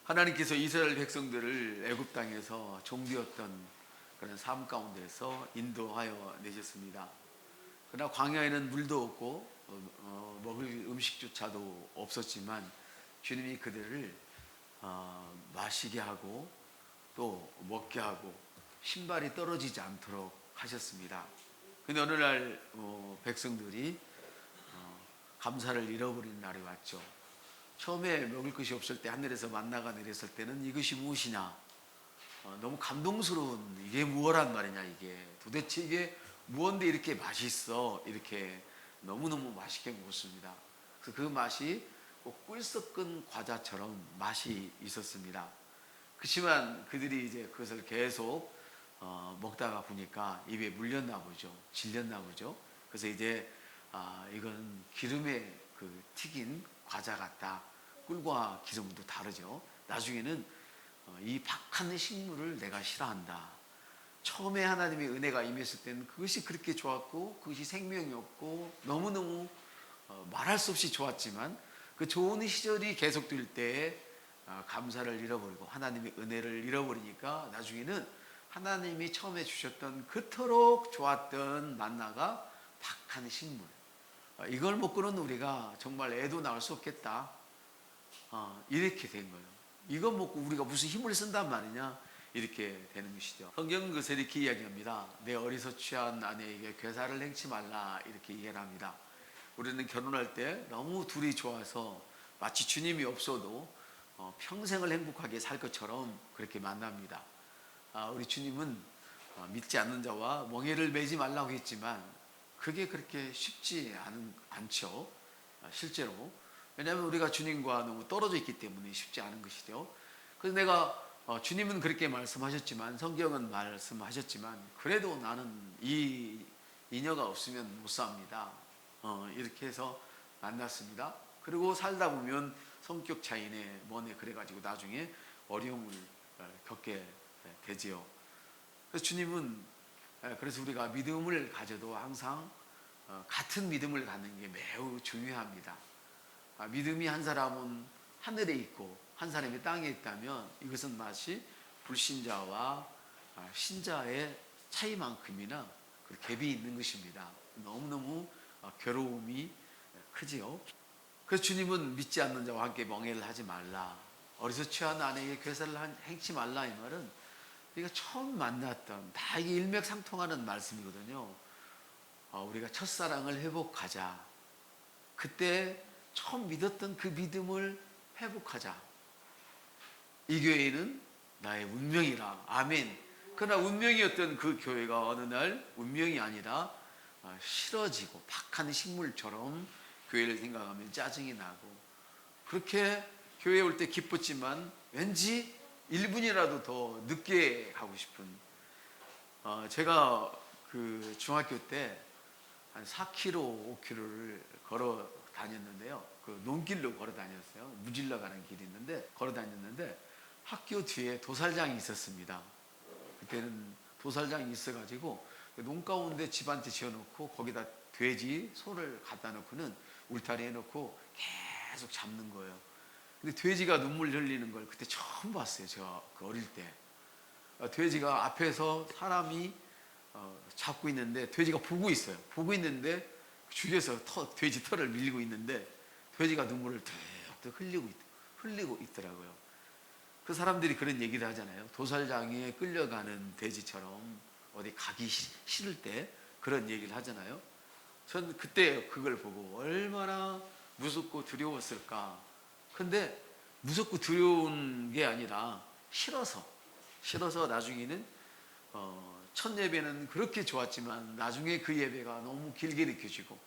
하나님께서 이스라엘 백성들을 애굽 땅에서 종되었던 그런 삶 가운데서 인도하여 내셨습니다. 그러나 광야에는 물도 없고 먹을 음식조차도 없었지만 주님이 그들을 마시게 하고 또 먹게 하고 신발이 떨어지지 않도록 하셨습니다. 근데 어느 날 백성들이 감사를 잃어버린 날이 왔죠. 처음에 먹을 것이 없을 때 하늘에서 만나가 내렸을 때는 이것이 무엇이냐, 너무 감동스러운, 이게 무엇란 말이냐, 이게 도대체 이게 무언데 이렇게 맛있어, 이렇게 너무너무 맛있게 먹었습니다. 그래서 그 맛이 꼭 꿀 섞은 과자처럼 맛이 있었습니다. 그렇지만 그들이 이제 그것을 계속 먹다가 보니까 입에 물렸나 보죠. 질렸나 보죠. 그래서 이제 이건 기름에 그 튀긴 과자 같다. 꿀과 기름도 다르죠. 나중에는 이 박한 식물을 내가 싫어한다. 처음에 하나님의 은혜가 임했을 때는 그것이 그렇게 좋았고 그것이 생명이었고 너무너무 말할 수 없이 좋았지만 그 좋은 시절이 계속될 때에 감사를 잃어버리고 하나님의 은혜를 잃어버리니까 나중에는 하나님이 처음에 주셨던 그토록 좋았던 만나가 박한 식물, 이걸 먹고는 우리가 정말 애도 낳을 수 없겠다, 이렇게 된 거예요. 이거 먹고 우리가 무슨 힘을 쓴단 말이냐, 이렇게 되는 것이죠. 성경은 그것을 이렇게 이야기합니다. 내 어리서 취한 아내에게 괴사를 행치 말라, 이렇게 이해를 합니다. 우리는 결혼할 때 너무 둘이 좋아서 마치 주님이 없어도 평생을 행복하게 살 것처럼 그렇게 만납니다. 우리 주님은 믿지 않는 자와 멍에를 매지 말라고 했지만 그게 그렇게 쉽지 않죠. 실제로. 왜냐하면 우리가 주님과 너무 떨어져 있기 때문에 쉽지 않은 것이죠. 그래서 내가 주님은 그렇게 말씀하셨지만, 성경은 말씀하셨지만, 그래도 나는 이 이녀가 없으면 못 삽니다. 이렇게 해서 만났습니다. 그리고 살다 보면 성격 차이네 뭐네 그래가지고 나중에 어려움을 겪게 되지요. 그래서 주님은, 그래서 우리가 믿음을 가져도 항상 같은 믿음을 갖는 게 매우 중요합니다. 믿음이 한 사람은 하늘에 있고 한 사람이 땅에 있다면 이것은 마치 불신자와 신자의 차이만큼이나 그 갭이 있는 것입니다. 너무너무 괴로움이 크지요. 그래서 주님은 믿지 않는 자와 함께 멍해를 하지 말라, 어리서 취한 아내에게 괴사를 행치 말라, 이 말은 우리가 처음 만났던, 다 이게 일맥상통하는 말씀이거든요. 우리가 첫사랑을 회복하자. 그때 처음 믿었던 그 믿음을 회복하자. 이 교회는 나의 운명이라. 아멘. 그러나 운명이었던 그 교회가 어느 날 운명이 아니라 싫어지고 박한 식물처럼 교회를 생각하면 짜증이 나고, 그렇게 교회에 올 때 기뻤지만 왠지 1분이라도 더 늦게 가고 싶은. 제가 그 중학교 때 한 4km, 5km를 걸어 다녔는데요. 그 논길로 걸어 다녔어요. 무질러 가는 길이 있는데 걸어 다녔는데 학교 뒤에 도살장이 있었습니다. 그때는 도살장이 있어가지고 논 가운데 집 한 채 지어놓고 거기다 돼지, 소를 갖다 놓고는 울타리 해놓고 계속 잡는 거예요. 근데 돼지가 눈물 흘리는 걸 그때 처음 봤어요. 제가 그 어릴 때. 돼지가 앞에서 사람이 잡고 있는데 돼지가 보고 있어요. 보고 있는데 주위에서 돼지 털을 밀고 있는데 돼지가 눈물을 툭툭 흘리고 있더라고요. 그 사람들이 그런 얘기를 하잖아요. 도살장에 끌려가는 돼지처럼 어디 가기 싫을 때 그런 얘기를 하잖아요. 전 그때 그걸 보고 얼마나 무섭고 두려웠을까. 근데 무섭고 두려운 게 아니라 싫어서 나중에는 첫 예배는 그렇게 좋았지만 나중에 그 예배가 너무 길게 느껴지고,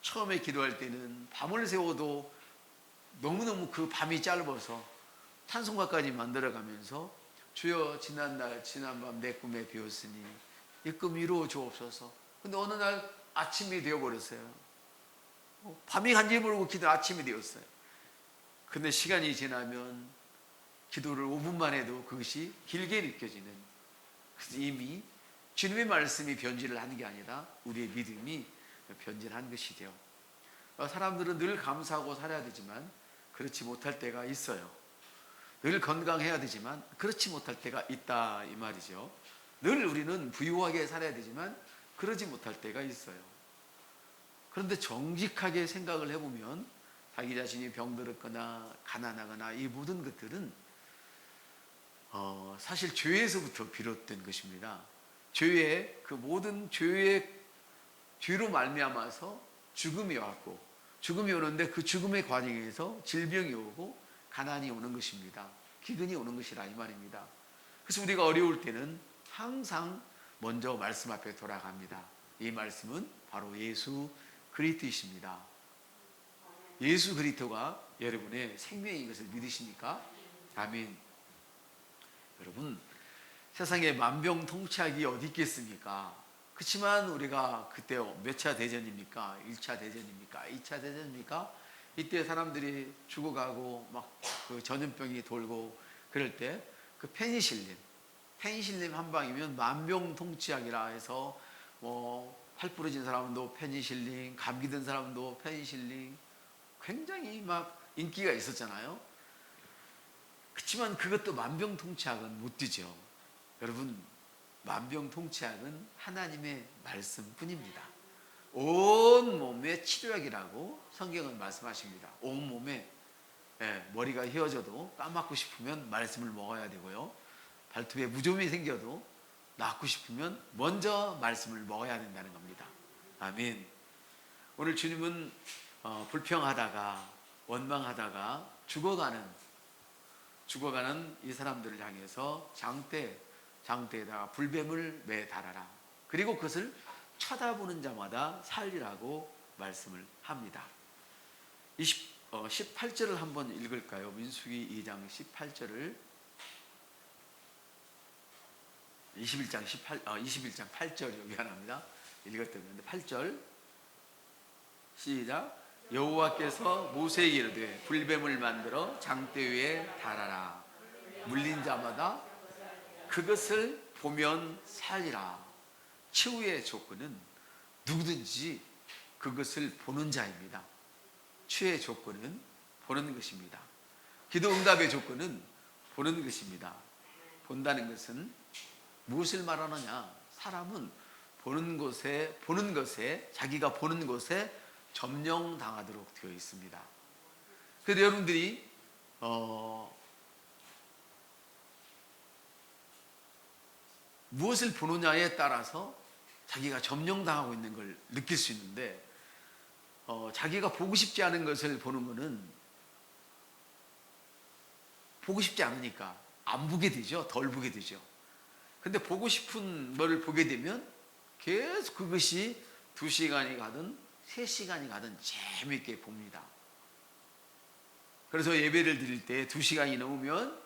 처음에 기도할 때는 밤을 새워도 너무너무 그 밤이 짧아서 찬송가까지 만들어가면서 주여 지난날 지난밤 내 꿈에 비었으니 이 꿈 이루어 주옵소서. 근데 어느 날 아침이 되어버렸어요. 밤이 간지 모르고 기도 아침이 되었어요. 근데 시간이 지나면 기도를 5분만 해도 그것이 길게 느껴지는, 그래서 이미 주님의 말씀이 변질을 하는 게 아니라 우리의 믿음이 변질한 것이죠. 사람들은 늘 감사하고 살아야 되지만 그렇지 못할 때가 있어요. 늘 건강해야 되지만 그렇지 못할 때가 있다 이 말이죠. 늘 우리는 부유하게 살아야 되지만 그러지 못할 때가 있어요. 그런데 정직하게 생각을 해보면 자기 자신이 병들었거나 가난하거나 이 모든 것들은 사실 죄에서부터 비롯된 것입니다. 죄의 그 모든 죄로 말미암아서 죽음이 왔고, 죽음이 오는데 그 죽음의 과정에서 질병이 오고 가난이 오는 것입니다. 기근이 오는 것이라 이 말입니다. 그래서 우리가 어려울 때는 항상 먼저 말씀 앞에 돌아갑니다. 이 말씀은 바로 예수 그리스도이십니다. 예수 그리스도가 여러분의 생명인 것을 믿으십니까? 아멘. 여러분, 세상에 만병통치약이 어디 있겠습니까? 그렇지만 우리가 그때 몇 차 대전입니까? 1차 대전입니까? 2차 대전입니까? 이때 사람들이 죽어가고 막 그 전염병이 돌고 그럴 때 그 페니실린 한 방이면 만병통치약이라 해서 팔 부러진 사람도 페니실린, 감기 든 사람도 페니실린, 굉장히 막 인기가 있었잖아요. 그렇지만 그것도 만병통치약은 못 되죠. 여러분, 만병통치약은 하나님의 말씀뿐입니다. 온 몸의 치료약이라고 성경은 말씀하십니다. 온 몸에 머리가 휘어져도 까맣고 싶으면 말씀을 먹어야 되고요. 발톱에 무좀이 생겨도 낫고 싶으면 먼저 말씀을 먹어야 된다는 겁니다. 아멘. 오늘 주님은 불평하다가 원망하다가 죽어가는 이 사람들을 향해서 장대에다가 불뱀을 매달아라. 그리고 그것을 쳐다보는 자마다 살리라고 말씀을 합니다. 18절을 한번 읽을까요? 민수기 2장 18절을 21장 8절이요. 미안합니다. 읽었던 건데 8절 시작. 여호와께서 모세에게 이르되 불뱀을 만들어 장대 위에 달아라. 물린 자마다 그것을 보면 살리라. 치유의 조건은 누구든지 그것을 보는 자입니다. 치유의 조건은 보는 것입니다. 기도 응답의 조건은 보는 것입니다. 본다는 것은 무엇을 말하느냐? 사람은 보는 것에 자기가 보는 것에 점령당하도록 되어 있습니다. 그래서 여러분들이 무엇을 보느냐에 따라서 자기가 점령당하고 있는 걸 느낄 수 있는데, 자기가 보고 싶지 않은 것을 보는 것은 보고 싶지 않으니까 안 보게 되죠. 덜 보게 되죠. 근데 보고 싶은 것을 보게 되면 계속 그것이 2시간이 가든 3시간이 가든 재미있게 봅니다. 그래서 예배를 드릴 때 2시간이 넘으면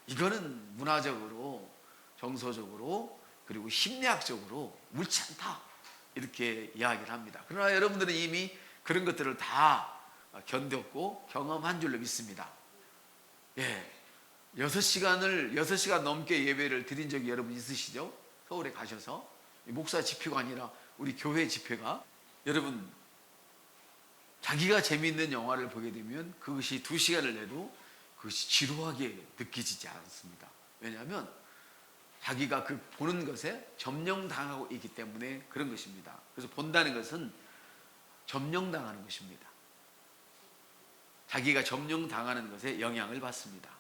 이거는 문화적으로, 정서적으로, 그리고 심리학적으로 옳지 않다, 이렇게 이야기를 합니다. 그러나 여러분들은 이미 그런 것들을 다 견뎠고 경험한 줄로 믿습니다. 6시간 넘게 예배를 드린 적이 여러분 있으시죠? 서울에 가셔서 목사 집회가 아니라 우리 교회 집회가, 여러분 자기가 재미있는 영화를 보게 되면 그것이 2시간을 내도 그것이 지루하게 느껴지지 않습니다. 왜냐하면 자기가 그 보는 것에 점령당하고 있기 때문에 그런 것입니다. 그래서 본다는 것은 점령당하는 것입니다. 자기가 점령당하는 것에 영향을 받습니다.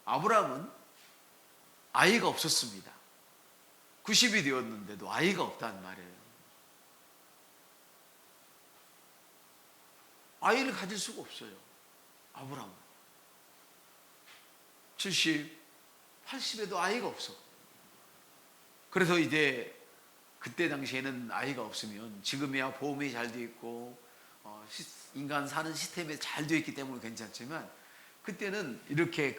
아브라함은 아이가 없었습니다. 90이 되었는데도 아이가 없다는 말이에요. 아이를 가질 수가 없어요. 아브라함은 70, 80에도 아이가 없어. 그래서 이제 그때 당시에는 아이가 없으면, 지금이야 보험이 잘 되어 있고 인간 사는 시스템이 잘 되어 있기 때문에 괜찮지만, 그때는 이렇게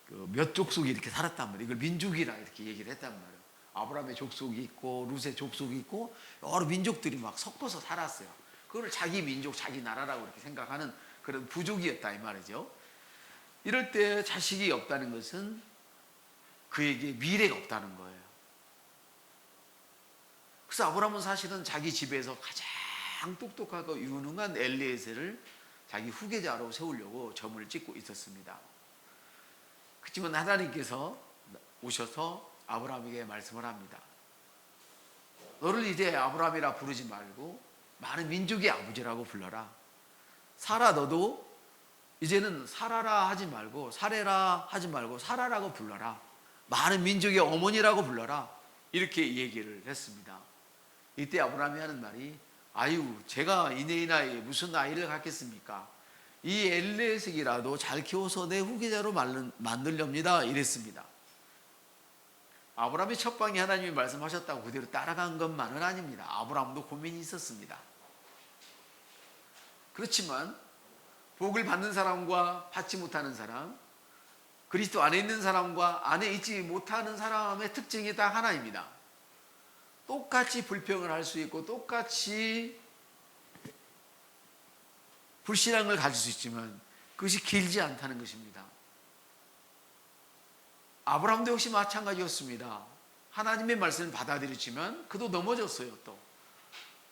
몇 족속이 이렇게 살았단 말이에요. 이걸 민족이라 이렇게 얘기를 했단 말이에요. 아브라함의 족속이 있고 룻의 족속이 있고 여러 민족들이 막 섞어서 살았어요. 그걸 자기 민족, 자기 나라라고 이렇게 생각하는 그런 부족이었다 이 말이죠. 이럴 때 자식이 없다는 것은 그에게 미래가 없다는 거예요. 그래서 아브라함은 사실은 자기 집에서 가장 똑똑하고 유능한 엘리에셀을 자기 후계자로 세우려고 점을 찍고 있었습니다. 그렇지만 하나님께서 오셔서 아브라함에게 말씀을 합니다. 너를 이제 아브라함이라 부르지 말고 많은 민족의 아버지라고 불러라. 사라, 너도 이제는 사라라 하지 말고 사레라 하지 말고 사라라고 불러라. 많은 민족의 어머니라고 불러라. 이렇게 얘기를 했습니다. 이때 아브라함이 하는 말이, 아유, 제가 이 나이에 무슨 아이를 갖겠습니까? 이 엘리에sek이라도 잘 키워서 내 후계자로 만들렵니다. 이랬습니다. 아브라함의 첫 방에 하나님이 말씀하셨다고 그대로 따라간 것만은 아닙니다. 아브라함도 고민이 있었습니다. 그렇지만 복을 받는 사람과 받지 못하는 사람, 그리스도 안에 있는 사람과 안에 있지 못하는 사람의 특징이 딱 하나입니다. 똑같이 불평을 할 수 있고 똑같이 불신앙을 가질 수 있지만 그것이 길지 않다는 것입니다. 아브라함도 역시 마찬가지였습니다. 하나님의 말씀을 받아들였지만 그도 넘어졌어요. 또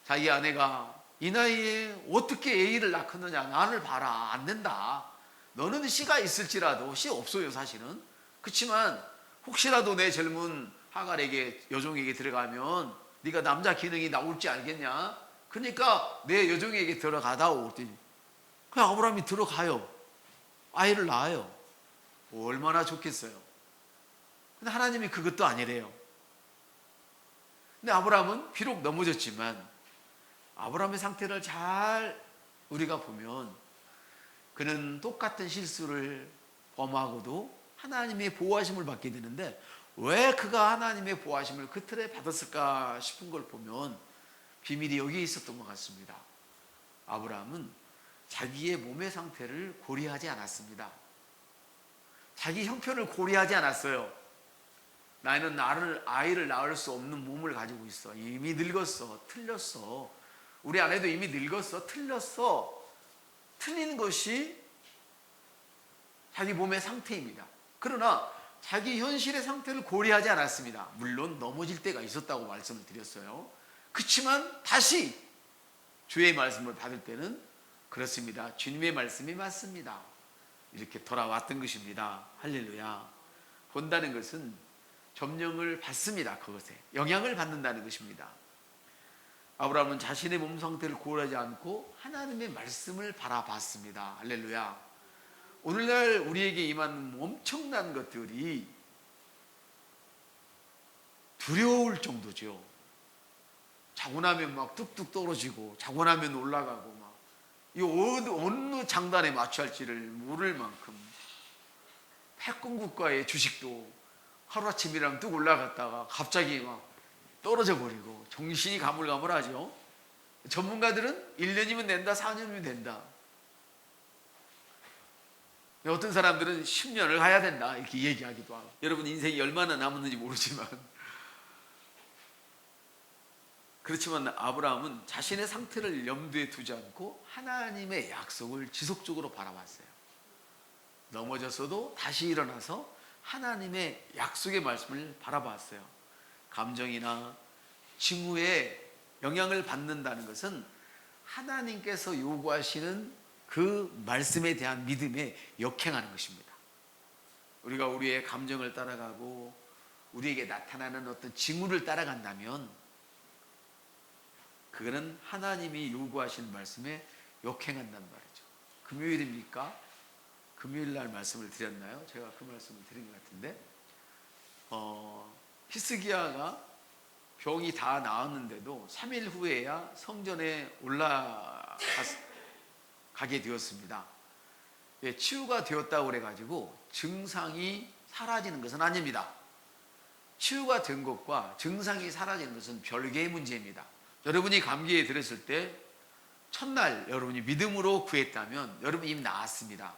자기 아내가 이 나이에 어떻게 애를 낳겠느냐, 나를 봐라, 안 된다. 너는 씨가 있을지라도, 씨 없어요 사실은. 그렇지만 혹시라도 내 젊은 하갈에게, 여종에게 들어가면 네가 남자 기능이 나올지 알겠냐. 그러니까 내 여종에게 들어가다오. 그랬더니 그냥 아브라함이 들어가요. 아이를 낳아요. 얼마나 좋겠어요. 근데 하나님이 그것도 아니래요. 근데 아브라함은 비록 넘어졌지만 아브라함의 상태를 잘 우리가 보면 그는 똑같은 실수를 범하고도 하나님의 보호하심을 받게 되는데, 왜 그가 하나님의 보호하심을 그 틀에 받았을까 싶은 걸 보면 비밀이 여기에 있었던 것 같습니다. 아브라함은 자기의 몸의 상태를 고려하지 않았습니다. 자기 형편을 고려하지 않았어요. 나는 아이를 낳을 수 없는 몸을 가지고 있어. 이미 늙었어. 틀렸어. 우리 아내도 이미 늙었어. 틀렸어. 틀린 것이 자기 몸의 상태입니다. 그러나 자기 현실의 상태를 고려하지 않았습니다. 물론 넘어질 때가 있었다고 말씀을 드렸어요. 그렇지만 다시 주의 말씀을 받을 때는 그렇습니다. 주님의 말씀이 맞습니다. 이렇게 돌아왔던 것입니다. 할렐루야. 본다는 것은 점령을 받습니다. 그것에 영향을 받는다는 것입니다. 아브라함은 자신의 몸 상태를 고려하지 않고 하나님의 말씀을 바라봤습니다. 할렐루야. 오늘날 우리에게 임하는 엄청난 것들이 두려울 정도죠. 자고 나면 막 뚝뚝 떨어지고 자고 나면 올라가고 막 이 어느 장단에 맞춰야 할지를 모를 만큼, 패권국가의 주식도 하루아침이라면 뚝 올라갔다가 갑자기 막 떨어져 버리고 정신이 가물가물하죠. 전문가들은 1년이면 된다, 4년이면 된다. 어떤 사람들은 10년을 가야 된다 이렇게 얘기하기도 하고. 여러분 인생이 얼마나 남았는지 모르지만, 그렇지만 아브라함은 자신의 상태를 염두에 두지 않고 하나님의 약속을 지속적으로 바라봤어요. 넘어졌어도 다시 일어나서 하나님의 약속의 말씀을 바라봤어요. 감정이나 징후에 영향을 받는다는 것은 하나님께서 요구하시는 그 말씀에 대한 믿음에 역행하는 것입니다. 우리가 우리의 감정을 따라가고 우리에게 나타나는 어떤 징후를 따라간다면 그거는 하나님이 요구하시는 말씀에 역행한단 말이죠. 금요일입니까? 금요일 날 말씀을 드렸나요? 제가 그 말씀을 드린 것 같은데, 히스기야가 병이 다 나았는데도 3일 후에야 성전에 올라가게 되었습니다. 치유가 되었다고 그래가지고 증상이 사라지는 것은 아닙니다. 치유가 된 것과 증상이 사라지는 것은 별개의 문제입니다. 여러분이 감기에 들었을 때 첫날 여러분이 믿음으로 구했다면 여러분이 이미 나았습니다.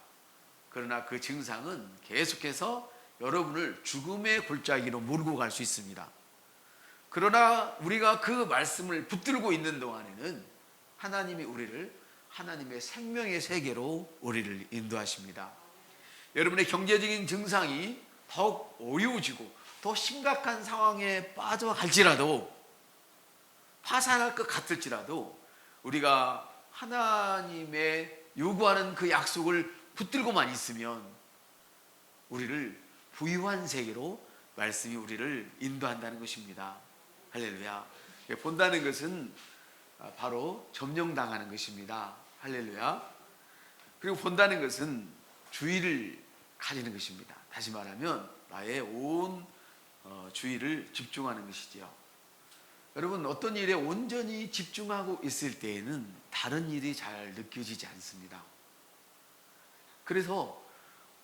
그러나 그 증상은 계속해서 여러분을 죽음의 골짜기로 몰고 갈 수 있습니다. 그러나 우리가 그 말씀을 붙들고 있는 동안에는 하나님이 우리를 하나님의 생명의 세계로 우리를 인도하십니다. 여러분의 경제적인 증상이 더욱 어려워지고 더 심각한 상황에 빠져갈지라도, 파산할 것 같을지라도 우리가 하나님의 요구하는 그 약속을 붙들고만 있으면 우리를 부유한 세계로 말씀이 우리를 인도한다는 것입니다. 할렐루야. 본다는 것은 바로 점령당하는 것입니다. 할렐루야. 그리고 본다는 것은 주의를 가지는 것입니다. 다시 말하면 나의 온 주의를 집중하는 것이지요. 여러분, 어떤 일에 온전히 집중하고 있을 때에는 다른 일이 잘 느껴지지 않습니다. 그래서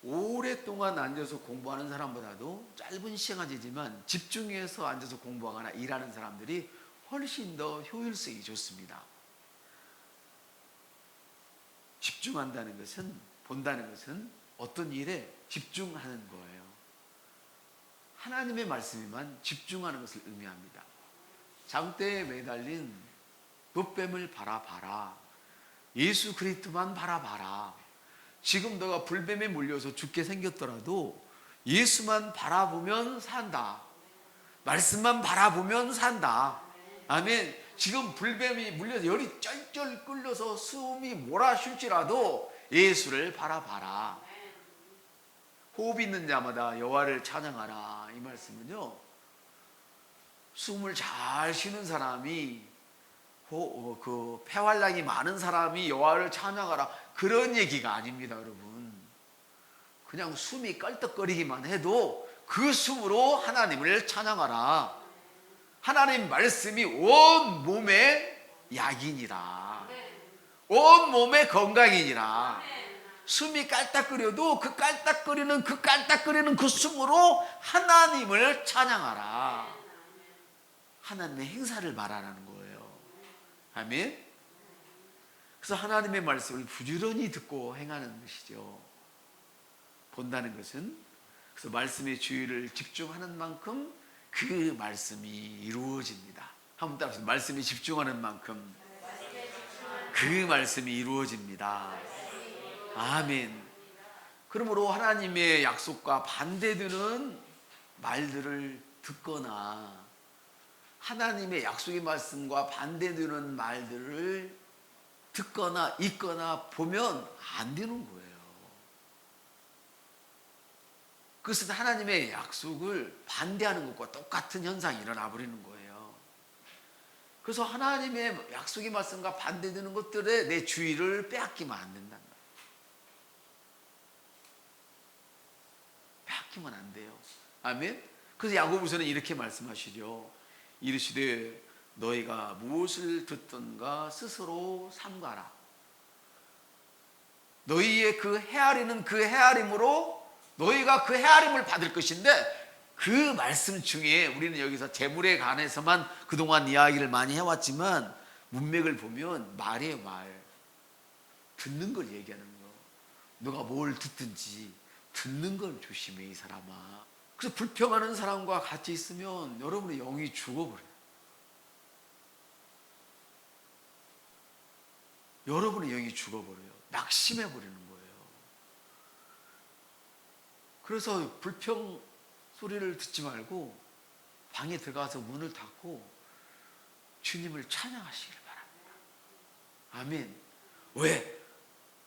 오랫동안 앉아서 공부하는 사람보다도 짧은 시간이지만 집중해서 앉아서 공부하거나 일하는 사람들이 훨씬 더 효율성이 좋습니다. 집중한다는 것은, 본다는 것은 어떤 일에 집중하는 거예요. 하나님의 말씀에만 집중하는 것을 의미합니다. 장대에 매달린 돛뱀을 바라봐라. 예수 그리스도만 바라봐라. 지금 너가 불뱀에 물려서 죽게 생겼더라도 예수만 바라보면 산다. 말씀만 바라보면 산다. 아멘. 지금 불뱀이 물려서 열이 쩔쩔 끓여서 숨이 몰아쉴지라도 예수를 바라봐라. 호흡 있는 자마다 여호와를 찬양하라. 이 말씀은요, 숨을 잘 쉬는 사람이, 그 폐활량이 많은 사람이 여호와를 찬양하라, 그런 얘기가 아닙니다. 여러분, 그냥 숨이 껄떡거리기만 해도 그 숨으로 하나님을 찬양하라. 하나님 말씀이 온 몸의 약이니라. 온 몸의 건강이니라. 숨이 깔딱거려도 그 깔딱거리는 그 숨으로 하나님을 찬양하라. 하나님의 행사를 말하라는 거예요. 아멘. 그래서 하나님의 말씀을 부지런히 듣고 행하는 것이죠. 본다는 것은, 그래서 말씀의 주의를 집중하는 만큼 그 말씀이 이루어집니다. 한번 따라서, 말씀에 집중하는 만큼 그 말씀이 이루어집니다. 아멘. 그러므로 하나님의 약속과 반대되는 말들을 듣거나 하나님의 약속의 말씀과 반대되는 말들을 듣거나 읽거나 보면 안 되는 거예요. 그것은 하나님의 약속을 반대하는 것과 똑같은 현상이 일어나 버리는 거예요. 그래서 하나님의 약속의 말씀과 반대되는 것들에 내 주의를 빼앗기면 안 된단 말이에요. 빼앗기면 안 돼요. 아멘. 그래서 야고보서는 이렇게 말씀하시죠. 이르시되 너희가 무엇을 듣든가 스스로 삼가라. 너희의 그 헤아리는 그 헤아림으로 너희가 그 헤아림을 받을 것인데, 그 말씀 중에 우리는 여기서 재물에 관해서만 그동안 이야기를 많이 해왔지만 문맥을 보면 말이에요. 말. 듣는 걸 얘기하는 거. 너가 뭘 듣든지 듣는 걸 조심해, 이 사람아. 그래서 불평하는 사람과 같이 있으면 여러분의 영이 죽어버려요. 여러분의 영이 죽어버려요. 낙심해버리는 거예요. 그래서 불평 소리를 듣지 말고 방에 들어가서 문을 닫고 주님을 찬양하시길 바랍니다. 아멘. 왜?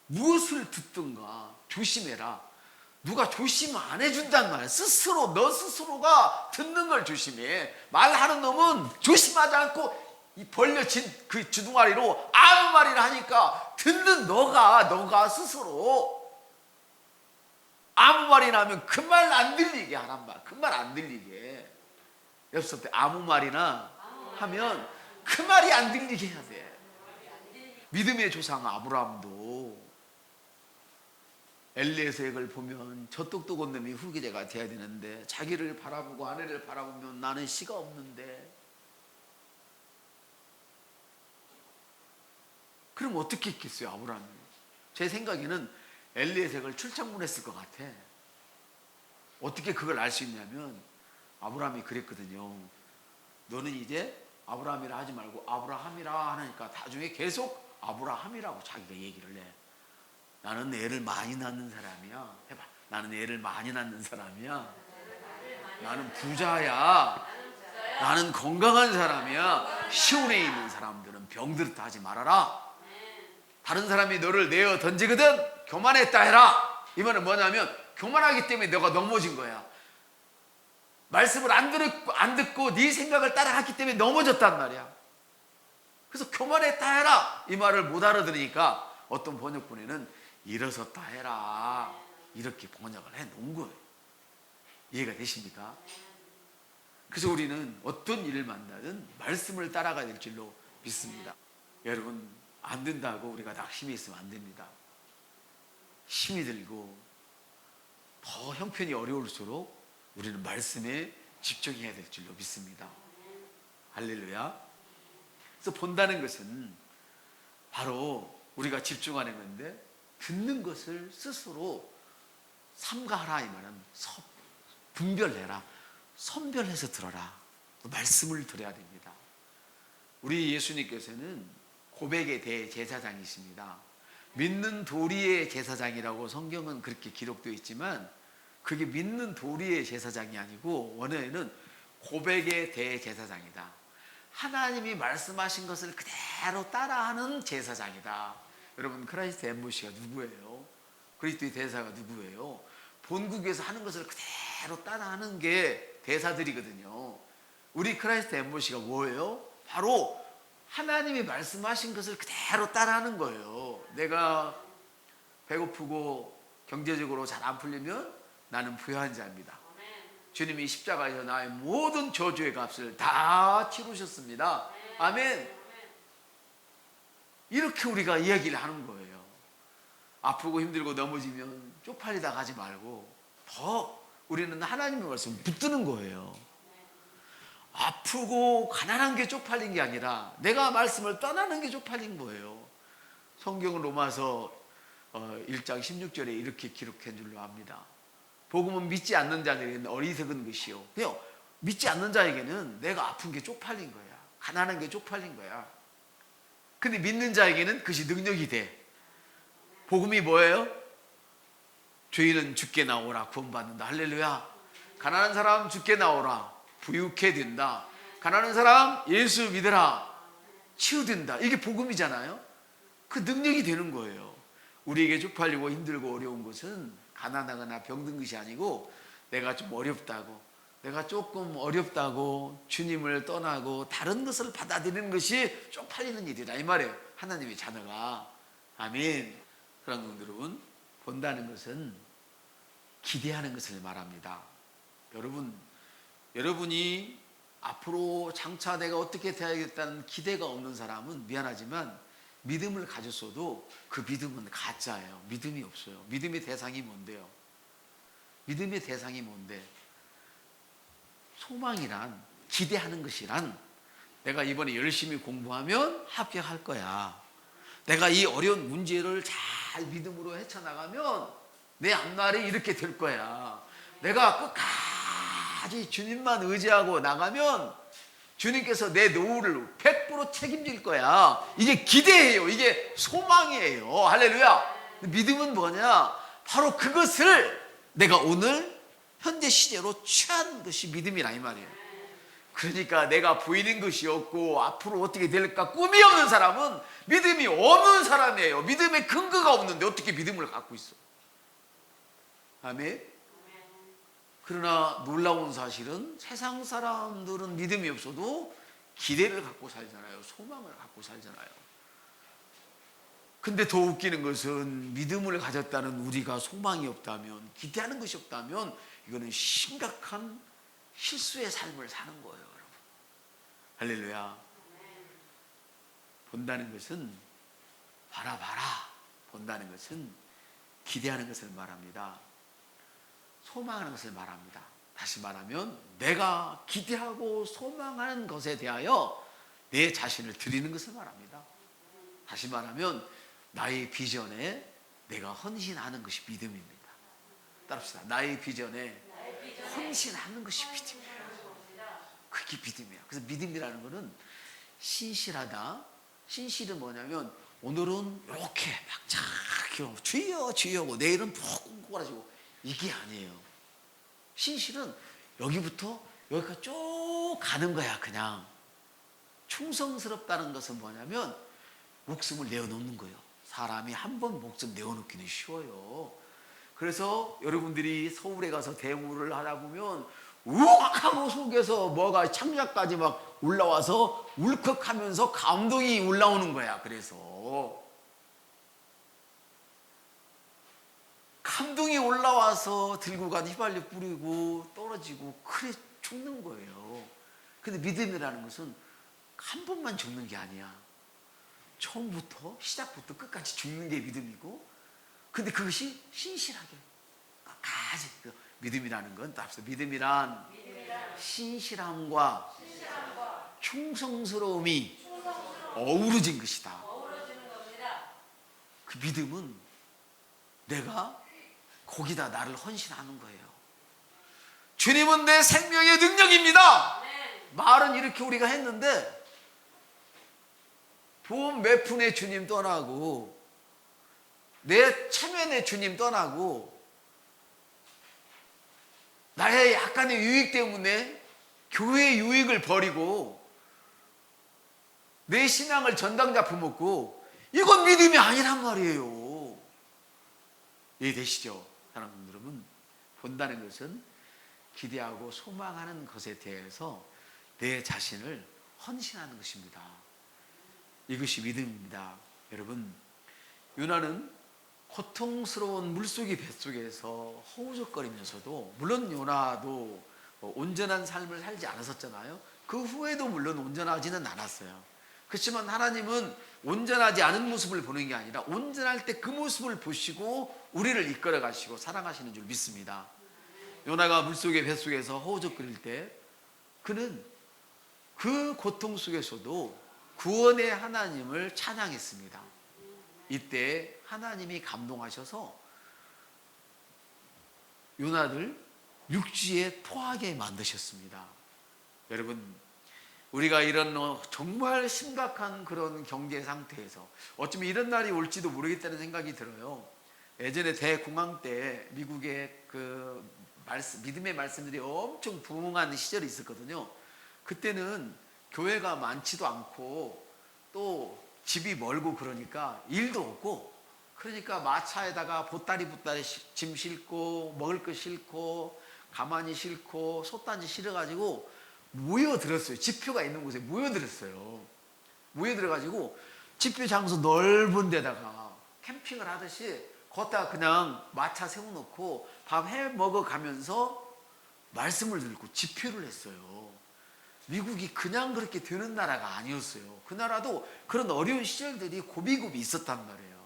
무엇을 듣든가 조심해라. 누가 조심 안 해준단 말이야. 스스로, 너 스스로가 듣는 걸 조심해. 말하는 놈은 조심하지 않고 이 벌려진 그 주둥아리로 아무 말이나 하니까 듣는 너가 스스로 아무 말이나 하면 그 말 안 들리게 하란 말. 그 말 안 들리게. 옆서 때 아무 말이나 하면 그 말이 안 들리게 해야 돼. 믿음의 조상 아브라함도 엘리에셀을 보면 저 똑똑한 놈이 후계자가 돼야 되는데 자기를 바라보고 아내를 바라보면 나는 씨가 없는데, 그럼 어떻게 했겠어요, 아브라함이? 제 생각에는 엘리에셀을 출장문했을 것 같아. 어떻게 그걸 알 수 있냐면 아브라함이 그랬거든요. 너는 이제 아브라함이라 하지 말고 아브라함이라 하니까 나중에 계속 아브라함이라고 자기가 얘기를 해. 나는 애를 많이 낳는 사람이야. 해봐. 나는 애를 많이 낳는 사람이야. 나는 부자야. 나는 건강한 사람이야. 시온에 있는 사람들은 병들었다 하지 말아라. 다른 사람이 너를 내어 던지거든 교만했다 해라. 이 말은 뭐냐면 교만하기 때문에 너가 넘어진 거야. 말씀을 안 듣고 네 생각을 따라갔기 때문에 넘어졌단 말이야. 그래서 교만했다 해라 이 말을 못 알아들으니까 어떤 번역본에는 일어섰다 해라 이렇게 번역을 해 놓은 거예요. 이해가 되십니까? 그래서 우리는 어떤 일을 만나든 말씀을 따라가야 될 줄로 믿습니다. 여러분, 안 된다고 우리가 낙심해 있으면 안 됩니다. 힘이 들고 더 형편이 어려울수록 우리는 말씀에 집중해야 될 줄로 믿습니다. 할렐루야. 그래서 본다는 것은 바로 우리가 집중하는 건데 듣는 것을 스스로 삼가하라 이 말은 분별해라. 선별해서 들어라. 말씀을 들어야 됩니다. 우리 예수님께서는 고백의 대제사장이십니다. 믿는 도리의 제사장이라고 성경은 그렇게 기록되어 있지만 그게 믿는 도리의 제사장이 아니고 원어에는 고백의 대제사장이다. 하나님이 말씀하신 것을 그대로 따라하는 제사장이다. 여러분, 크라이스트 엠보시가 누구예요? 그리스도의 대사가 누구예요? 본국에서 하는 것을 그대로 따라하는 게 대사들이거든요. 우리 크라이스트 엠보시가 뭐예요? 바로 하나님이 말씀하신 것을 그대로 따라하는 거예요. 내가 배고프고 경제적으로 잘 안 풀리면 나는 부유한 자입니다. 주님이 십자가에서 나의 모든 저주의 값을 다 치르셨습니다. 아멘. 이렇게 우리가 이야기를 하는 거예요. 아프고 힘들고 넘어지면 쪽팔리다 가지 말고 더 우리는 하나님의 말씀을 붙드는 거예요. 아프고 가난한 게 쪽팔린 게 아니라 내가 말씀을 떠나는 게 쪽팔린 거예요. 성경은 로마서 1장 16절에 이렇게 기록한 줄로 압니다. 복음은 믿지 않는 자에게는 어리석은 것이요. 그냥 믿지 않는 자에게는 내가 아픈 게 쪽팔린 거야. 가난한 게 쪽팔린 거야. 근데 믿는 자에게는 그것이 능력이 돼. 복음이 뭐예요? 죄인은 죽게 나오라 구원받는다. 할렐루야. 가난한 사람 죽게 나오라 부유케 된다. 가난한 사람 예수 믿으라 치유된다. 이게 복음이잖아요. 그 능력이 되는 거예요. 우리에게 쪽팔리고 힘들고 어려운 것은 가난하거나 병든 것이 아니고 내가 좀 어렵다고, 내가 조금 어렵다고 주님을 떠나고 다른 것을 받아들이는 것이 쪽팔리는 일이다 이 말이에요. 하나님의 자녀가. 아멘. 사랑하는 여러분, 본다는 것은 기대하는 것을 말합니다. 여러분이 앞으로 장차 내가 어떻게 돼야겠다는 기대가 없는 사람은 미안하지만 믿음을 가졌어도 그 믿음은 가짜예요. 믿음이 없어요. 믿음의 대상이 뭔데요? 믿음의 대상이 뭔데? 소망이란, 기대하는 것이란 내가 이번에 열심히 공부하면 합격할 거야. 내가 이 어려운 문제를 잘 믿음으로 헤쳐나가면 내 앞날이 이렇게 될 거야. 내가 끝까지 주님만 의지하고 나가면 주님께서 내 노후를 100% 책임질 거야. 이게 기대예요. 이게 소망이에요. 할렐루야. 믿음은 뭐냐? 바로 그것을 내가 오늘 현재 시제로 취한 것이 믿음이라 이 말이에요. 그러니까 내가 보이는 것이 없고 앞으로 어떻게 될까 꿈이 없는 사람은 믿음이 없는 사람이에요. 믿음의 근거가 없는데 어떻게 믿음을 갖고 있어? 아멘. 그러나 놀라운 사실은 세상 사람들은 믿음이 없어도 기대를 갖고 살잖아요. 소망을 갖고 살잖아요. 근데 더 웃기는 것은 믿음을 가졌다는 우리가 소망이 없다면, 기대하는 것이 없다면 이거는 심각한 실수의 삶을 사는 거예요, 여러분. 할렐루야. 본다는 것은 바라봐라. 본다는 것은 기대하는 것을 말합니다. 소망하는 것을 말합니다. 다시 말하면 내가 기대하고 소망하는 것에 대하여 내 자신을 드리는 것을 말합니다. 다시 말하면 나의 비전에 내가 헌신하는 것이 믿음입니다. 따라합시다. 나의 비전에 헌신하는 것이 믿음이에요. 그게 믿음이야. 그래서 믿음이라는 것은 신실하다. 신실은 뭐냐면 오늘은 이렇게 막자 주여 주여고 내일은 푹 꽁꽁하시고 이게 아니에요. 신실은 여기부터 여기까지 쭉 가는 거야. 그냥 충성스럽다는 것은 뭐냐면 목숨을 내어놓는 거예요. 사람이 한 번 목숨 내어놓기는 쉬워요. 그래서 여러분들이 서울에 가서 대우를 하다 보면 우악하고 속에서 뭐가 창자까지 막 올라와서 울컥하면서 감동이 올라오는 거야. 그래서 감동이 올라와서 들고 간 휘발유 뿌리고 떨어지고 그래 죽는 거예요. 근데 믿음이라는 것은 한 번만 죽는 게 아니야. 처음부터 시작부터 끝까지 죽는 게 믿음이고, 근데 그것이 신실하게 끝까지. 믿음이라는 건 또 앞서 믿음이란 신실함과 충성스러움이 어우러진 것이다. 그 믿음은 내가 거기다 나를 헌신하는 거예요. 주님은 내 생명의 능력입니다. 말은 이렇게 우리가 했는데 봄 몇 푼의 주님 떠나고 내 체면의 주님 떠나고 나의 약간의 유익 때문에 교회의 유익을 버리고 내 신앙을 전당자 품었고, 이건 믿음이 아니란 말이에요. 이해되시죠? 사랑하는 여러분, 본다는 것은 기대하고 소망하는 것에 대해서 내 자신을 헌신하는 것입니다. 이것이 믿음입니다. 여러분, 요나는 고통스러운 물속의 뱃속에서 허우적거리면서도, 물론 요나도 온전한 삶을 살지 않았었잖아요. 그 후에도 물론 온전하지는 않았어요. 그렇지만 하나님은 온전하지 않은 모습을 보는 게 아니라 온전할 때 그 모습을 보시고 우리를 이끌어 가시고 사랑하시는 줄 믿습니다. 요나가 물속의 뱃속에서 허우적거릴 때 그는 그 고통 속에서도 구원의 하나님을 찬양했습니다. 이때 하나님이 감동하셔서 요나를 육지에 토하게 만드셨습니다. 여러분, 우리가 이런 정말 심각한 그런 경제 상태에서 어쩌면 이런 날이 올지도 모르겠다는 생각이 들어요. 예전에 대공황 때 미국의 그 믿음의 말씀들이 엄청 부흥한 시절이 있었거든요. 그때는 교회가 많지도 않고 또 집이 멀고 그러니까 일도 없고, 그러니까 마차에다가 보따리 짐 싣고 먹을 거 싣고 가만히 싣고 솥단지 실어가지고 모여들었어요. 지표가 있는 곳에 모여들었어요. 모여들어가지고 지표 장소 넓은 데다가 캠핑을 하듯이 걷다가 그냥 마차 세워놓고 밥 해 먹어가면서 말씀을 듣고 지표를 했어요. 미국이 그냥 그렇게 되는 나라가 아니었어요. 그 나라도 그런 어려운 시절들이 고비고비 있었단 말이에요.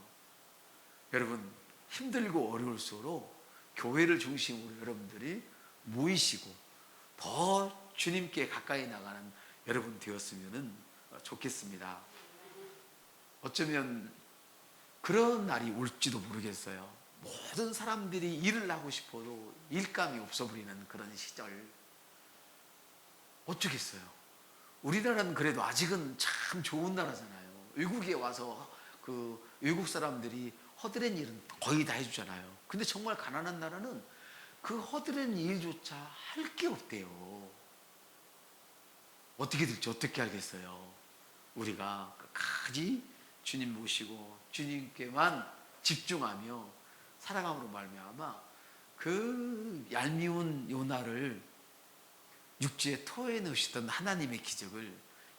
여러분, 힘들고 어려울수록 교회를 중심으로 여러분들이 모이시고 더 주님께 가까이 나가는 여러분 되었으면 좋겠습니다. 어쩌면 그런 날이 올지도 모르겠어요. 모든 사람들이 일을 하고 싶어도 일감이 없어버리는 그런 시절. 어쩌겠어요. 우리나라는 그래도 아직은 참 좋은 나라잖아요. 외국에 와서 그 외국 사람들이 허드렛 일은 거의 다 해주잖아요. 근데 정말 가난한 나라는 그 허드렛 일조차 할 게 없대요. 어떻게 될지 어떻게 알겠어요. 우리가 끝까지 주님 모시고 주님께만 집중하며 사랑함으로 말미암아 그 얄미운 요나를 육지에 토해 넣으시던 하나님의 기적을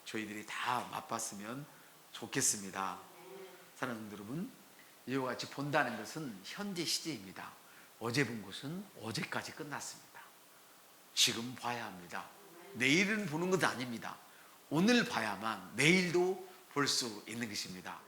저희들이 다 맛봤으면 좋겠습니다. 사랑하는 여러분, 이와 같이 본다는 것은 현재 시제입니다. 어제 본 것은 어제까지 끝났습니다. 지금 봐야 합니다. 내일은 보는 것도 아닙니다. 오늘 봐야만 내일도 볼 수 있는 것입니다.